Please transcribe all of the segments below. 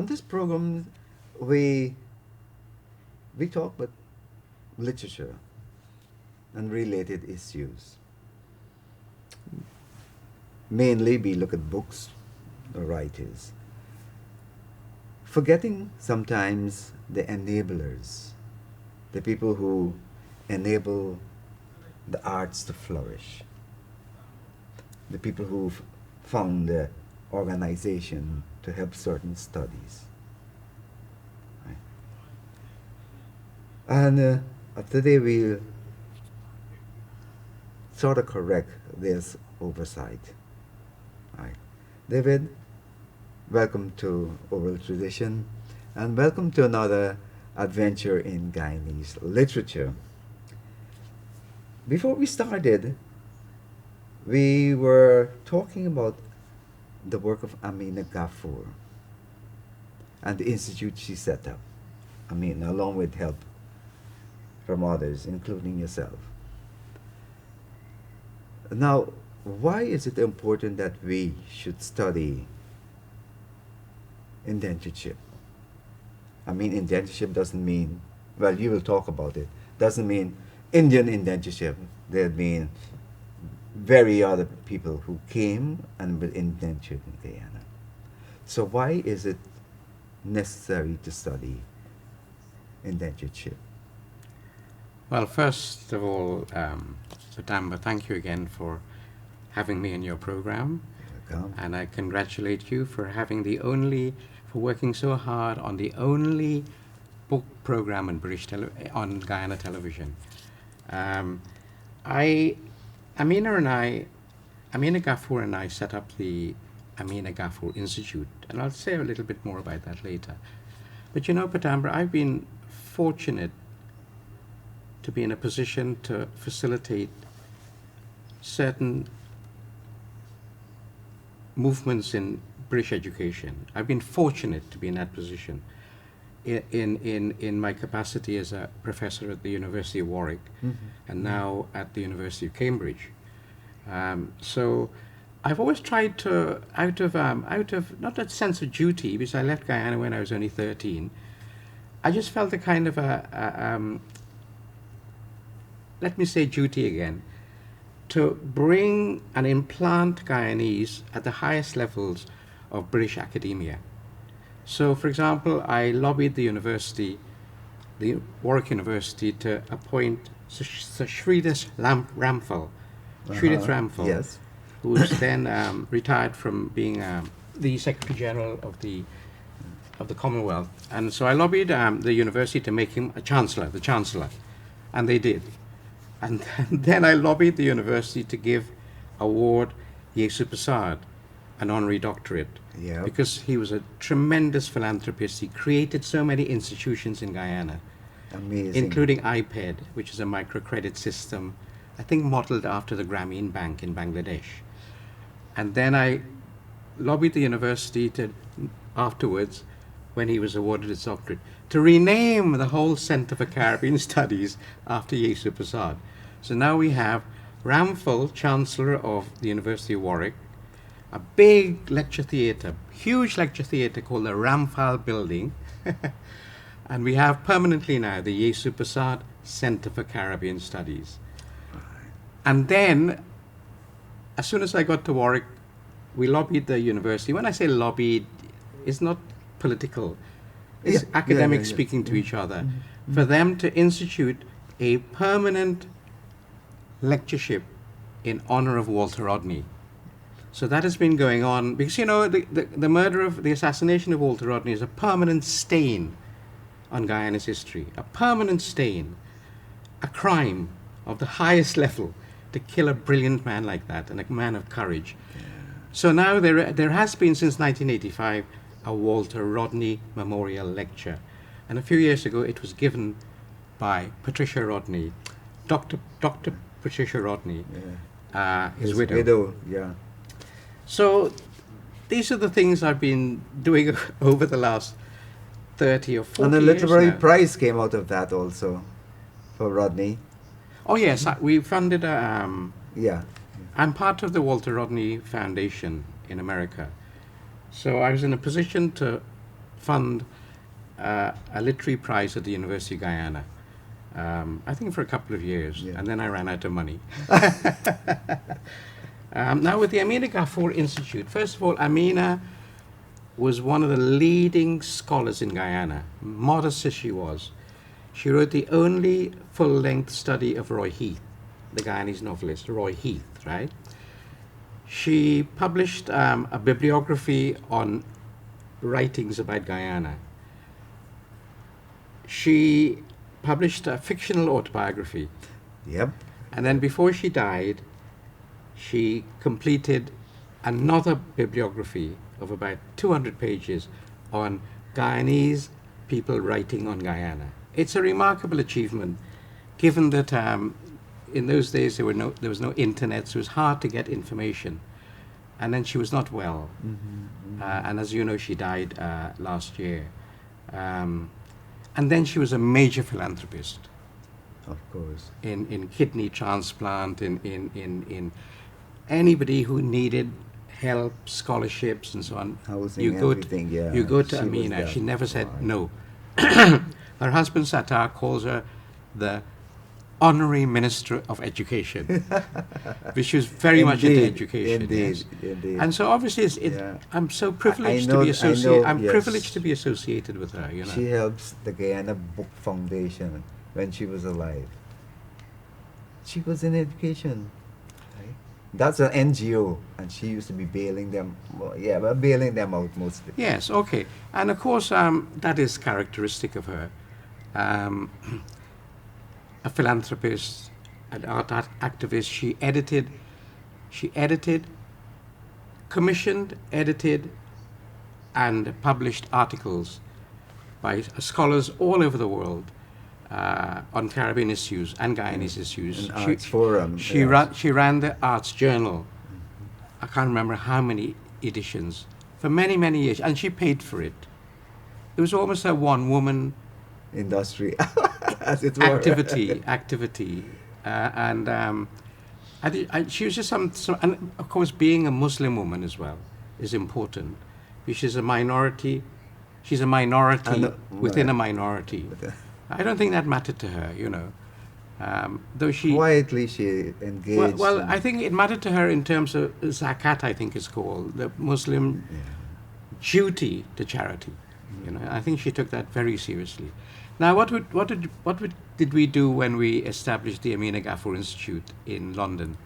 On this program, we we talk about literature and related issues. Mainly, we look at books or writers, forgetting sometimes the enablers, the people who enable the arts to flourish, the people who found the organization to help certain studies. Right? And today we'll sort of correct this oversight. Right. David, welcome to Oral Tradition, and welcome to another adventure in Guyanese literature. Before we started, we were talking about the work of Amina Ghafoor and the institute she set up. Amina, along with help from others, including yourself. Now, why is it important that we should study indentureship? I mean, indentureship doesn't mean, well, you will talk about it, doesn't mean Indian indentureship. There mean very other people who came and were indentured in Guyana. So why is it necessary to study indentureship? Well, first of all, Petamber, thank you again for having me in your program. Welcome. And I congratulate you for for working so hard on the only book program on on Guyana television. Amina Ghafoor and I set up the Amina Ghafoor Institute, and I'll say a little bit more about that later. But you know, Petamber, I've been fortunate to be in a position to facilitate certain movements in British education. I've been fortunate to be in that position in my capacity as a professor at the University of Warwick, and now at the University of Cambridge. So I've always tried to, out of not that sense of duty, because I left Guyana when I was only 13, I just felt a kind of let me say duty again, to bring and implant Guyanese at the highest levels of British academia. So, for example, I lobbied the Warwick University, to appoint Sir Shridas Ramphal, Yes. who was then retired from being the Secretary General of the Commonwealth. And so I lobbied the university to make him the Chancellor, and they did. And then I lobbied the university to give award Yesu Persaud an honorary doctorate, because he was a tremendous philanthropist. He created so many institutions in Guyana, Amazing. including IPED, which is a microcredit system, I think modeled after the Grameen Bank in Bangladesh. And then I lobbied the university to, afterwards, when he was awarded his doctorate, to rename the whole Center for Caribbean Studies after Yesu Persaud. So now we have Ramphal, Chancellor of the University of Warwick, a big lecture theatre, huge lecture theatre called the Ramphal Building, and we have permanently now the Yesu Persaud Center for Caribbean Studies. And then, as soon as I got to Warwick, we lobbied the university. When I say lobbied, it's not political. It's academics speaking to each other, for them to institute a permanent lectureship in honor of Walter Rodney. So that has been going on, because, you know, the assassination of Walter Rodney is a permanent stain on Guyana's history, a permanent stain, a crime of the highest level to kill a brilliant man like that, and a man of courage. So now there has been, since 1985, a Walter Rodney Memorial Lecture. And a few years ago, it was given by Patricia Rodney, Dr. Patricia Rodney, his widow. Yeah. So these are the things I've been doing over the last 30 or 40 years. And a literary now. prize came out of that also, for Rodney. Oh yes, we funded Yeah. I'm part of the Walter Rodney Foundation in America. So I was in a position to fund a literary prize at the University of Guyana. I think for a couple of years, Yeah. and then I ran out of money. Now with the Amina Ghafoor Institute, first of all, Amina was one of the leading scholars in Guyana, modest as she was. She wrote the only full-length study of Roy Heath, the Guyanese novelist, Roy Heath, right? She published a bibliography on writings about Guyana. She published a fictional autobiography, Yep. and then before she died, she completed another bibliography of about 200 pages on Guyanese people writing on Guyana. It's a remarkable achievement, given that in those days there was no internet, so it was hard to get information. And then she was not well, and as you know, she died last year. And then she was a major philanthropist Of course. in kidney transplant, in anybody who needed help, scholarships, and so on. Housing, You go everything, yeah. you go to She was Amina. that She never said part. no. Her husband Sattar calls her the honorary minister of education, which was very much into Indeed, education. indeed, Yes. indeed. And so obviously, Yeah. I'm so privileged know- to be I associated. know, I'm yes. privileged to be associated with her. You know. She helps the Guyana Book Foundation when she was alive. She was in education. Right? That's an NGO, and she used to be bailing them. Well, yeah, but bailing them out mostly. Yes, okay. And of course, that is characteristic of her. A philanthropist, an art activist. She edited, commissioned, edited, and published articles by scholars all over the world on Caribbean issues and Guyanese issues. An arts forum. She ran the Arts Journal. I can't remember how many editions for many, many years, and she paid for it. It was almost a one-woman Industry, as it were. activity, and she was just some, and of course, being a Muslim woman as well is important. She's a minority. She's a minority within a minority. I don't think that mattered to her, you know. Though she Quietly, she engaged. well, in- I think it mattered to her in terms of zakat. I think it's called the Muslim Yeah. duty to charity. You know, I think she took that very seriously. Now, what did we do when we established the Amina Ghafoor Institute in London?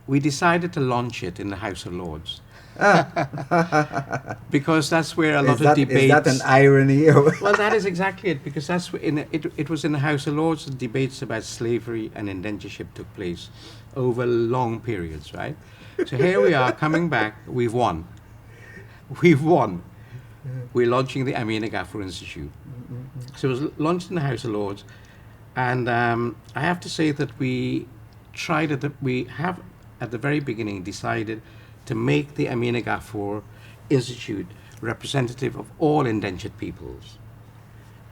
We decided to launch it in the House of Lords. Because that's where a lot of debates. Is that an irony? Well, that is exactly it, because that's it was in the House of Lords that debates about slavery and indentureship took place over long periods, right? So here we are coming back. We've won. We've won. We're launching the Amina Ghafoor Institute. So it was launched in the House of Lords, and I have to say that we have at the very beginning decided to make the Amina Ghafoor Institute representative of all indentured peoples.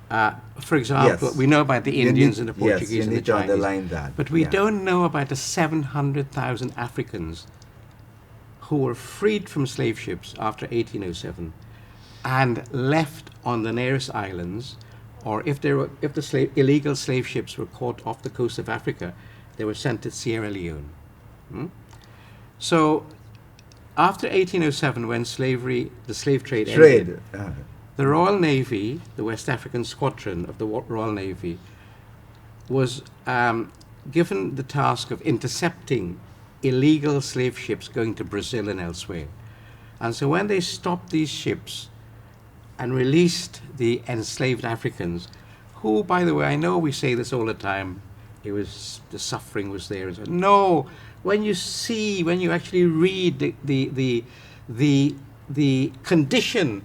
For example, Yes. we know about the Indians and the Yes, Portuguese you and the need to Chinese, underline that. but we Yeah. don't know about the 700,000 Africans who were freed from slave ships after 1807 and left on the nearest islands, or if the illegal slave ships were caught off the coast of Africa, they were sent to Sierra Leone. So after 1807, when the slave trade ended, the Royal Navy, the West African Squadron of the Royal Navy, was given the task of intercepting illegal slave ships going to Brazil and elsewhere. And so when they stopped these ships and released the enslaved Africans, who, by the way, I know we say this all the time, the suffering was there. And so, no, when you actually read the condition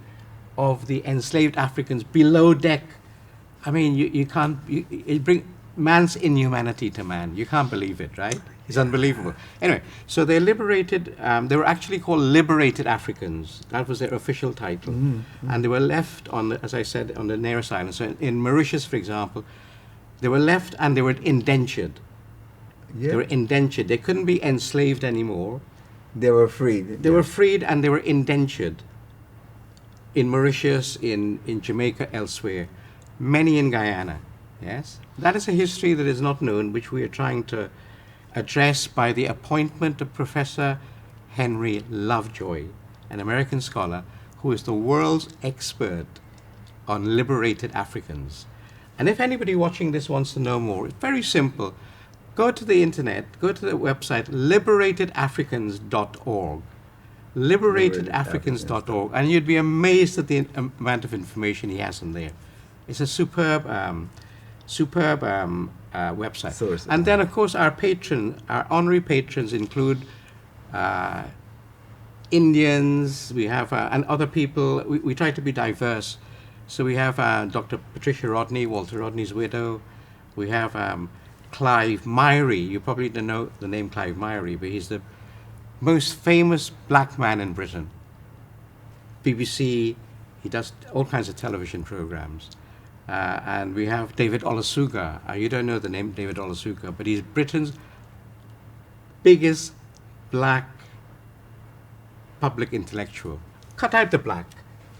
of the enslaved Africans below deck, I mean, you can't, it bring man's inhumanity to man. You can't believe it, right? It's unbelievable. Anyway, so they liberated, they were actually called liberated Africans. That was their official title. And they were left as I said, on the nearest islands. So in Mauritius, for example, they were left and they were indentured. Yeah. They were indentured. They couldn't be enslaved anymore. They were freed. They were freed and they were indentured. in Mauritius, in Jamaica, elsewhere, many in Guyana. Yes, that is a history that is not known, which we are trying to address by the appointment of Professor Henry Lovejoy, an American scholar who is the world's expert on liberated Africans. And if anybody watching this wants to know more, it's very simple. Go to the internet, go to the website liberatedafricans.org. Liberatedafricans.org, and you'd be amazed at the amount of information he has on there. It's a superb website. Source. And then, of course, our honorary patrons include Indians, we have, and other people. We try to be diverse. So we have Dr. Patricia Rodney, Walter Rodney's widow. We have Clive Myrie. You probably don't know the name Clive Myrie, but he's the most famous black man in Britain. BBC, he does all kinds of television programs. And we have David Olusoga. You don't know the name David Olusoga, but he's Britain's biggest black public intellectual. Cut out the black.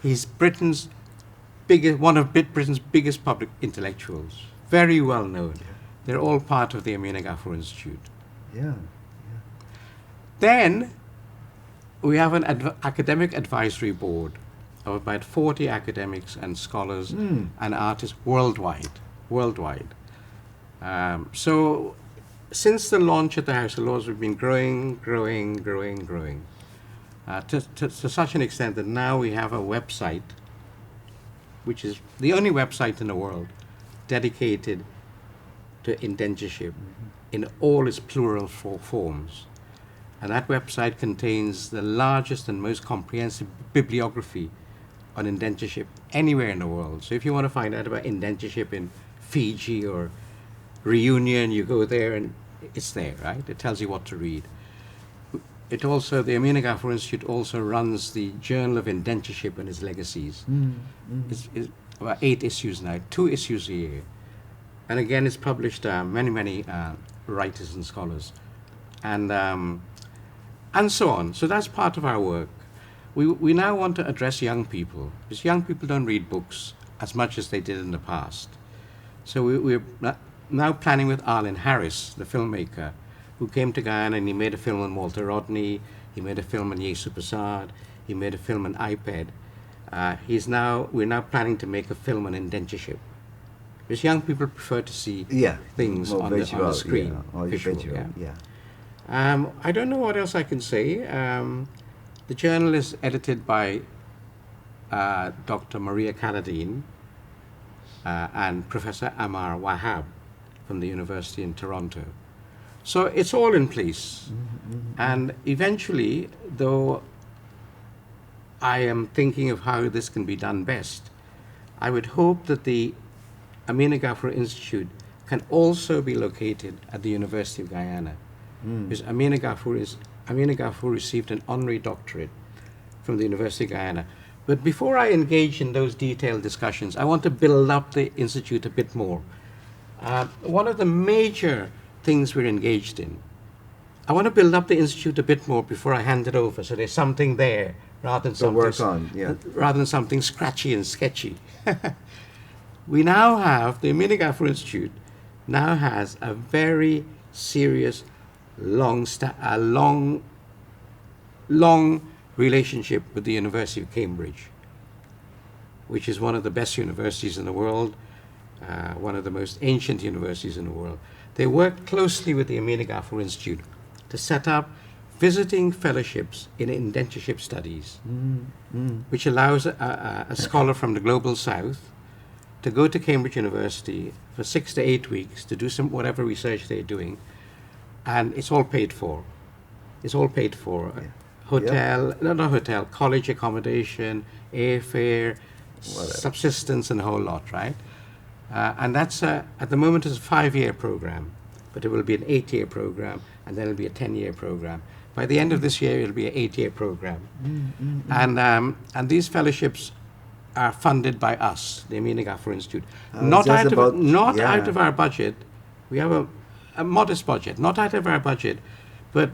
He's one of Britain's biggest public intellectuals. Very well known. Yeah. They're all part of the Amina Ghaffur Institute. Yeah. Then we have an academic advisory board of about 40 academics and scholars and artists worldwide. So since the launch at the House of Lords, we've been growing to such an extent that now we have a website, which is the only website in the world dedicated to indentureship in all its plural forms. And that website contains the largest and most comprehensive bibliography on indentureship anywhere in the world. So if you want to find out about indentureship in Fiji or Reunion, you go there and it's there, right? It tells you what to read. The Amina Ghaffur Institute also runs the Journal of Indentureship and its Legacies. It's about 8 issues now, 2 issues a year. And again, it's published many writers and scholars. And so on. So that's part of our work. We now want to address young people, because young people don't read books as much as they did in the past. So we're now planning with Arlen Harris, the filmmaker, who came to Guyana and he made a film on Walter Rodney, he made a film on Yesu Persaud, he made a film on iPad. We're now planning to make a film on indentureship. Because young people prefer to see things on the screen. Visual. I don't know what else I can say. The journal is edited by Dr. Maria Canadine and Professor Amar Wahab from the University in Toronto. So it's all in place. And eventually, though I am thinking of how this can be done best, I would hope that the Amina Ghaffur Institute can also be located at the University of Guyana. Because Amina Ghaffur received an honorary doctorate from the University of Guyana. But before I engage in those detailed discussions, I want to build up the Institute a bit more. One of the major things we're engaged in, I want to build up the Institute a bit more before I hand it over, so there's something there rather than something scratchy and sketchy. We now have, the Amina Ghaffur Institute now has a very serious, long relationship with the University of Cambridge, which is one of the best universities in the world, one of the most ancient universities in the world. They work closely with the Amina Ghaffur Institute to set up visiting fellowships in indentureship studies, which allows a scholar from the global south to go to Cambridge University for 6 to 8 weeks to do whatever research they're doing, and it's all paid for. It's all paid for. College accommodation, airfare, subsistence, and a whole lot, right? And that's, at the moment, it's a 5-year program, but it will be an 8-year program, and then it'll be a 10-year program. By the end of this year, it'll be an 8-year program. And these fellowships are funded by us, the Amina Ghaffur Institute. Not out of our budget. We have a modest budget, not out of our budget, but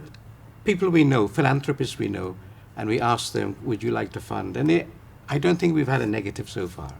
people we know, philanthropists we know, and we ask them, would you like to fund? And I don't think we've had a negative so far.